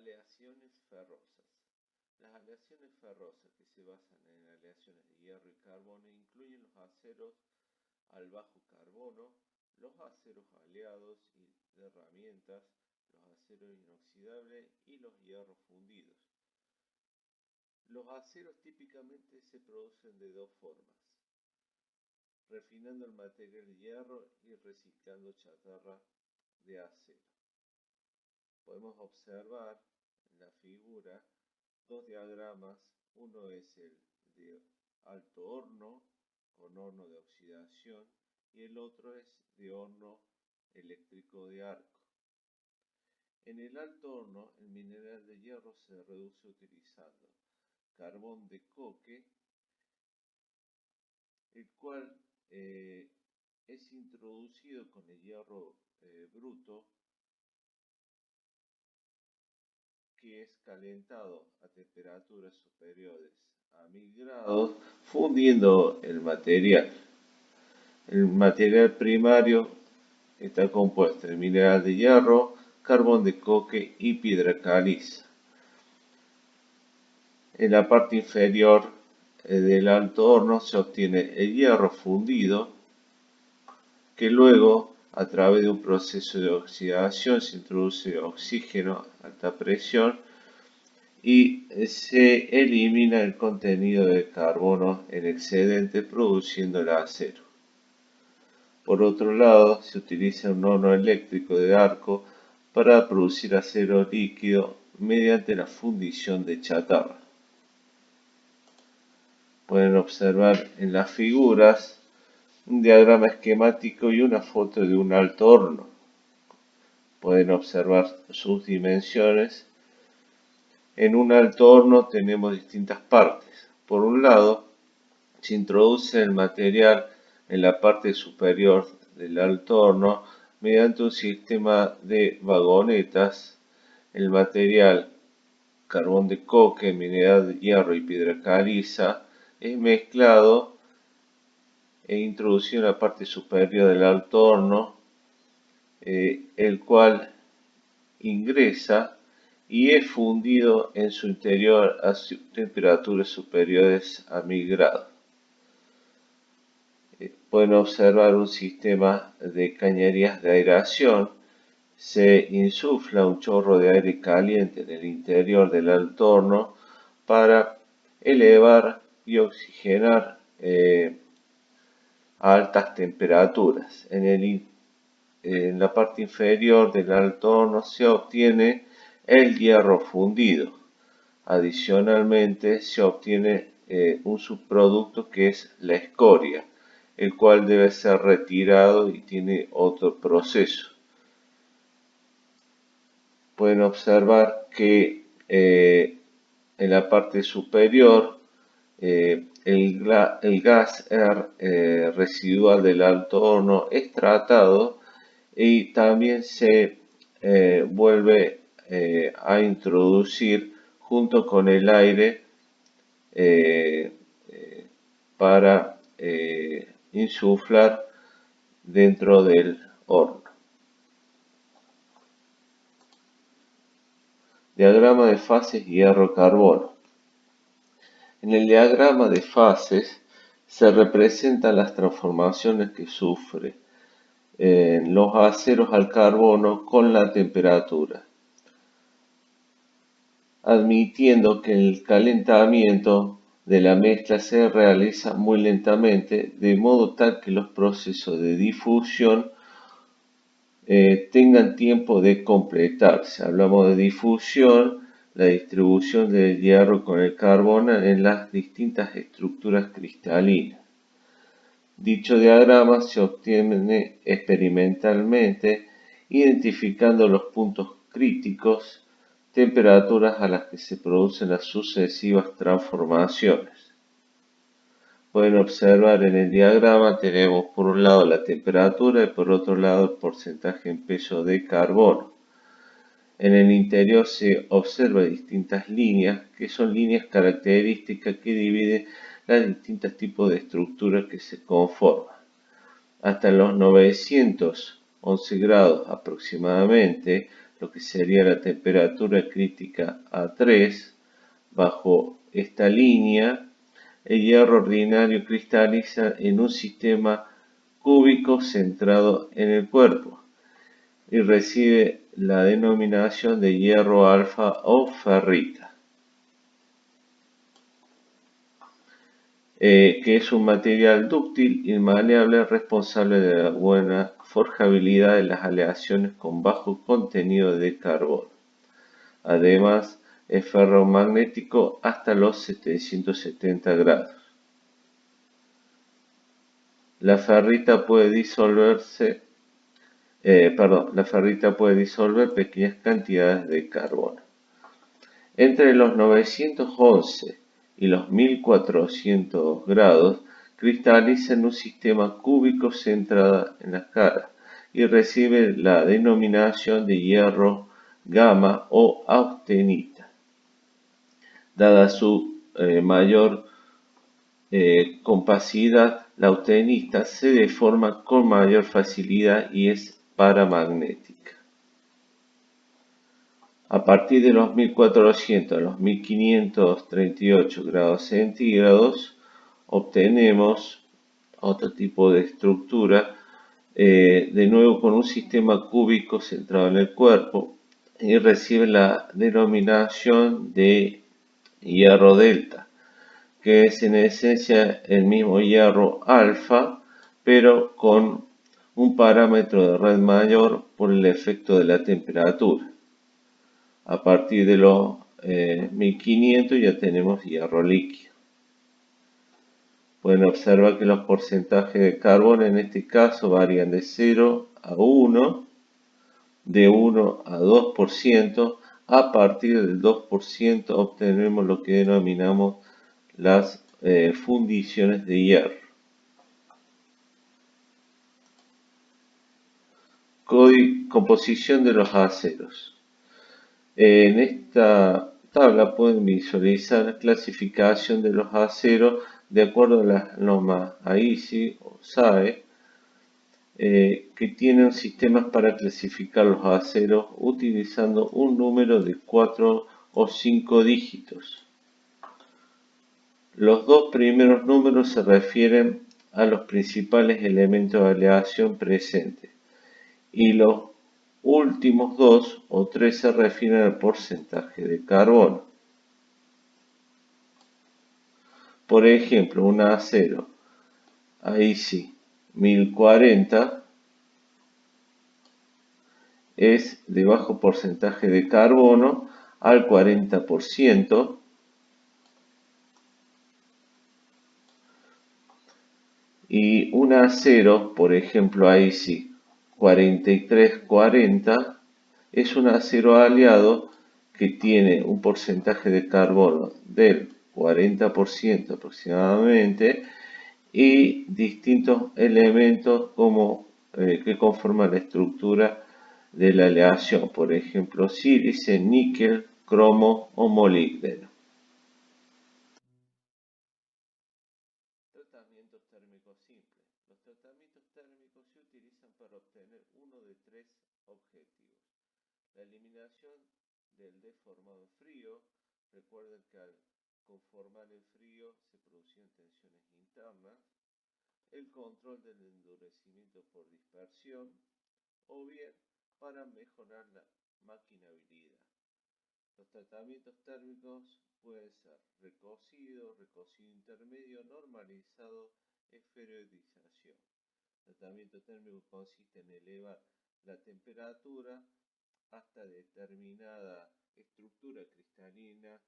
Aleaciones ferrosas. Las aleaciones ferrosas, que se basan en aleaciones de hierro y carbono, incluyen los aceros al bajo carbono, los aceros aleados y de herramientas, los aceros inoxidables y los hierros fundidos. Los aceros típicamente se producen de dos formas: refinando el material de hierro y reciclando chatarra de acero. Podemos observar en la figura dos diagramas. Uno es el de alto horno con horno de oxidación y el otro es de horno eléctrico de arco. En el alto horno, el mineral de hierro se reduce utilizando carbón de coque, el cual es introducido con el hierro bruto, que es calentado a temperaturas superiores a 1000 grados, fundiendo el material. El material primario está compuesto de mineral de hierro, carbón de coque y piedra caliza. En la parte inferior del alto horno se obtiene el hierro fundido, que luego, a través de un proceso de oxidación, se introduce oxígeno a alta presión y se elimina el contenido de carbono en excedente, produciendo el acero. Por otro lado, se utiliza un horno eléctrico de arco para producir acero líquido mediante la fundición de chatarra. Pueden observar en las figuras un diagrama esquemático y una foto de un alto horno. Pueden observar sus dimensiones. En un alto horno tenemos distintas partes. Por un lado, se introduce el material en la parte superior del alto horno mediante un sistema de vagonetas. El material, carbón de coque, mineral de hierro y piedra caliza, es mezclado e introducido en la parte superior del alto horno, el cual ingresa y es fundido en su interior a temperaturas superiores a 1000 grados. Pueden observar un sistema de cañerías de aireación. Se insufla un chorro de aire caliente en el interior del alto horno para elevar y oxigenar a altas temperaturas. En la parte inferior del alto horno se obtiene el hierro fundido. Adicionalmente se obtiene un subproducto que es la escoria, el cual debe ser retirado y tiene otro proceso. Pueden observar que en la parte superior el gas residual del alto horno es tratado y también se vuelve a introducir junto con el aire para insuflar dentro del horno. Diagrama de fases hierro-carbono. En el diagrama de fases se representan las transformaciones que sufre los aceros al carbono con la temperatura, admitiendo que el calentamiento de la mezcla se realiza muy lentamente, de modo tal que los procesos de difusión tengan tiempo de completarse. Hablamos de difusión, la distribución del hierro con el carbono en las distintas estructuras cristalinas. Dicho diagrama se obtiene experimentalmente identificando los puntos críticos, temperaturas a las que se producen las sucesivas transformaciones. Pueden observar en el diagrama, tenemos por un lado la temperatura y por otro lado el porcentaje en peso de carbono. En el interior se observan distintas líneas, que son líneas características que dividen los distintos tipos de estructuras que se conforman. Hasta los 911 grados aproximadamente, lo que sería la temperatura crítica A3. Bajo esta línea, el hierro ordinario cristaliza en un sistema cúbico centrado en el cuerpo y recibe la denominación de hierro alfa o ferrita, que es un material dúctil y maleable responsable de la buena forjabilidad de las aleaciones con bajo contenido de carbono. Además, es ferromagnético hasta los 770 grados. La ferrita puede disolver pequeñas cantidades de carbono. Entre los 911 y los 1400 grados, cristaliza en un sistema cúbico centrada en la cara y recibe la denominación de hierro gamma o austenita. Dada su mayor compacidad, la austenita se deforma con mayor facilidad y es paramagnética. A partir de los 1400 a los 1538 grados centígrados obtenemos otro tipo de estructura, de nuevo con un sistema cúbico centrado en el cuerpo, y recibe la denominación de hierro delta, que es en esencia el mismo hierro alfa, pero con un parámetro de red mayor por el efecto de la temperatura. A partir de los 1500 ya tenemos hierro líquido. Pueden observar que los porcentajes de carbono en este caso varían de 0 a 1, de 1 a 2%. A partir del 2% obtenemos lo que denominamos las fundiciones de hierro. Composición de los aceros. En esta tabla pueden visualizar la clasificación de los aceros de acuerdo a las normas AISI o SAE, que tienen sistemas para clasificar los aceros utilizando un número de 4 o 5 dígitos. Los dos primeros números se refieren a los principales elementos de aleación presentes y los últimos 2 o 3 se refieren al porcentaje de carbono. Por ejemplo, un acero, ahí sí, 1040, es de bajo porcentaje de carbono al 40%, y un acero, por ejemplo, ahí sí, 4340, es un acero aliado que tiene un porcentaje de carbono del 40% aproximadamente y distintos elementos que conforman la estructura de la aleación, por ejemplo, sílice, níquel, cromo o molibdeno. Tratamientos térmicos simples. Los tratamientos térmicos se utilizan para obtener uno de tres objetivos: la eliminación del deformado en frío. Recuerden que al conformar en frío se producían tensiones internas, el control del endurecimiento por dispersión, o bien para mejorar la maquinabilidad. Los tratamientos térmicos pueden ser recocido, recocido intermedio, normalizado, esferoidización. El tratamiento térmico consiste en elevar la temperatura hasta determinada estructura cristalina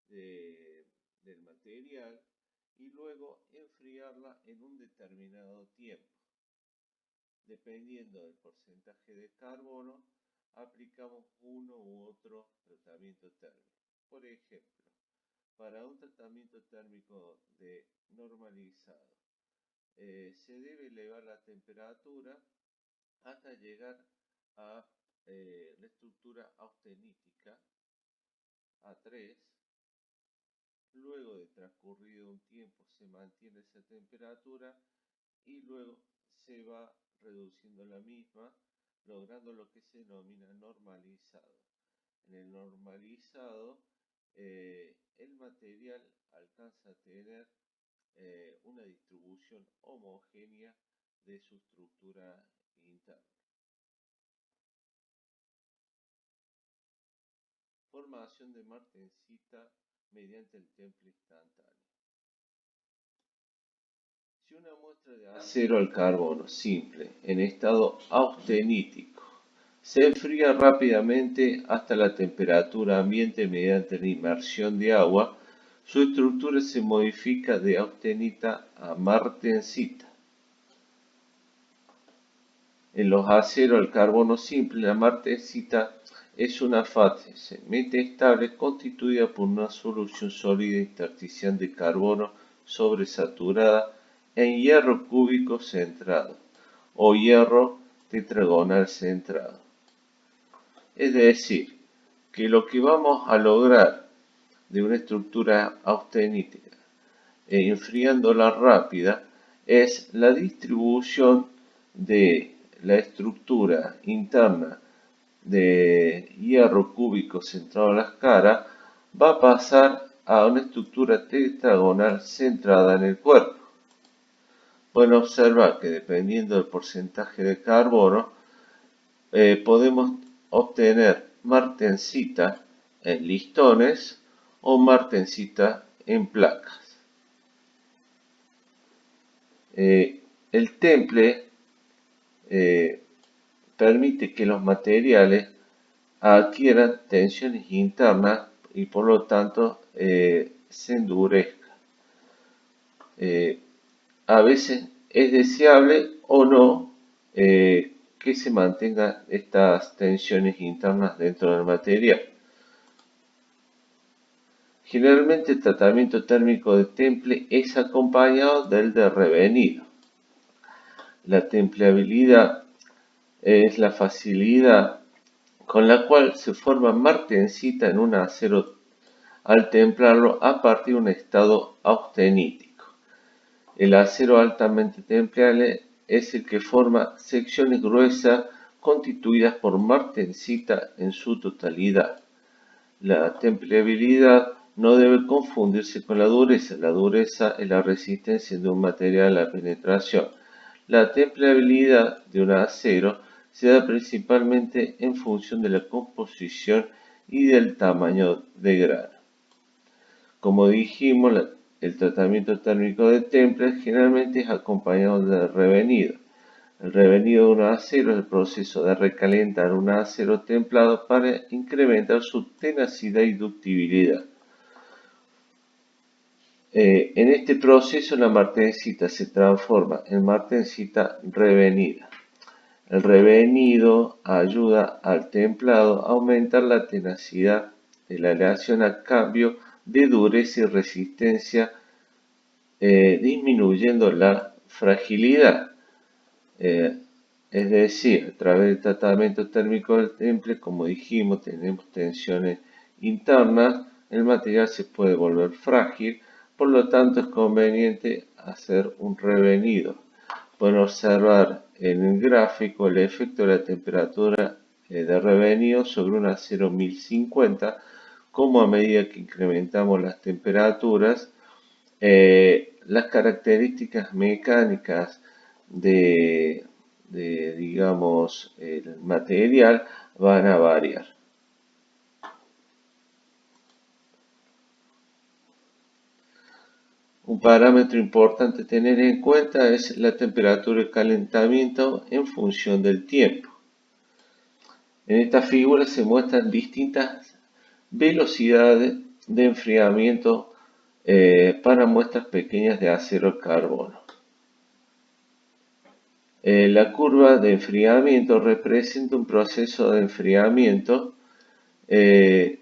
del material y luego enfriarla en un determinado tiempo. Dependiendo del porcentaje de carbono, aplicamos uno u otro tratamiento térmico. Por ejemplo, para un tratamiento térmico de normalizado, se debe elevar la temperatura hasta llegar a la estructura austenítica A3. Luego de transcurrido un tiempo se mantiene esa temperatura y luego se va reduciendo la misma, logrando lo que se denomina normalizado. En el normalizado, el material alcanza a tener una distribución homogénea de su estructura interna. Formación de martensita mediante el temple instantáneo. Si una muestra de acero al carbono simple en estado austenítico se enfría rápidamente hasta la temperatura ambiente mediante la inmersión de agua, su estructura se modifica de austenita a martensita. En los aceros al carbono simple, la martensita es una fase metaestable constituida por una solución sólida intersticial de carbono sobresaturada en hierro cúbico centrado o hierro tetragonal centrado. Es decir, que lo que vamos a lograr de una estructura austenítica enfriándola rápida es la distribución de la estructura interna de hierro cúbico centrado en las caras va a pasar a una estructura tetragonal centrada en el cuerpo. Pueden observar que dependiendo del porcentaje de carbono podemos obtener martensita en listones o martensita en placas. El temple permite que los materiales adquieran tensiones internas y por lo tanto se endurezcan. A veces es deseable o no que se mantengan estas tensiones internas dentro del material. Generalmente el tratamiento térmico de temple es acompañado del de revenido. La templeabilidad es la facilidad con la cual se forma martensita en un acero al templarlo a partir de un estado austenítico. El acero altamente templeable es el que forma secciones gruesas constituidas por martensita en su totalidad. La templeabilidad no debe confundirse con la dureza. La dureza es la resistencia de un material a la penetración. La templeabilidad de un acero se da principalmente en función de la composición y del tamaño de grano. Como dijimos, el tratamiento térmico de temple generalmente es acompañado de revenido. El revenido de un acero es el proceso de recalentar un acero templado para incrementar su tenacidad y ductibilidad. En este proceso la martensita se transforma en martensita revenida. El revenido ayuda al templado a aumentar la tenacidad de la aleación a cambio de dureza y resistencia, disminuyendo la fragilidad. Es decir, a través del tratamiento térmico del temple, como dijimos, tenemos tensiones internas, el material se puede volver frágil, por lo tanto es conveniente hacer un revenido. Pueden observar en el gráfico el efecto de la temperatura de revenido sobre un acero 1050, como a medida que incrementamos las temperaturas, las características mecánicas digamos, el material van a variar. Un parámetro importante a tener en cuenta es la temperatura de calentamiento en función del tiempo. En esta figura se muestran distintas velocidades de enfriamiento para muestras pequeñas de acero carbono. La curva de enfriamiento representa un proceso de enfriamiento que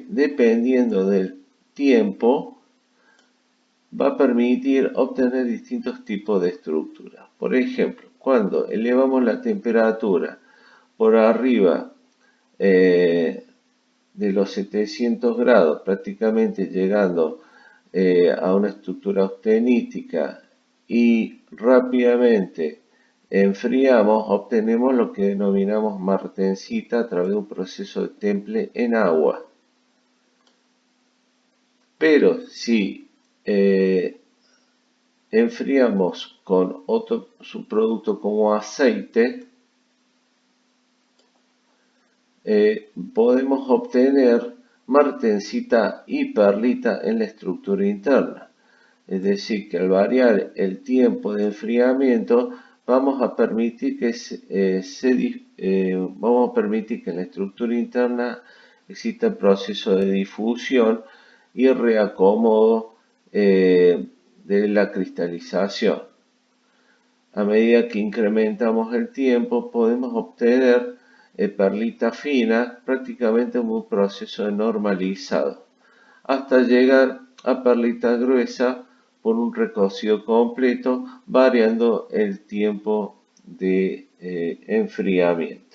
dependiendo del tiempo va a permitir obtener distintos tipos de estructuras. Por ejemplo, cuando elevamos la temperatura por arriba de los 700 grados, prácticamente llegando a una estructura austenítica y rápidamente enfriamos, obtenemos lo que denominamos martensita a través de un proceso de temple en agua. Pero si enfriamos con otro subproducto como aceite, podemos obtener martensita y perlita en la estructura interna. Es decir, que al variar el tiempo de enfriamiento, vamos a permitir que vamos a permitir que en la estructura interna exista proceso de difusión y reacomodo de la cristalización. A medida que incrementamos el tiempo, podemos obtener perlita fina prácticamente en un proceso de normalizado, hasta llegar a perlita gruesa por un recocido completo, variando el tiempo de enfriamiento.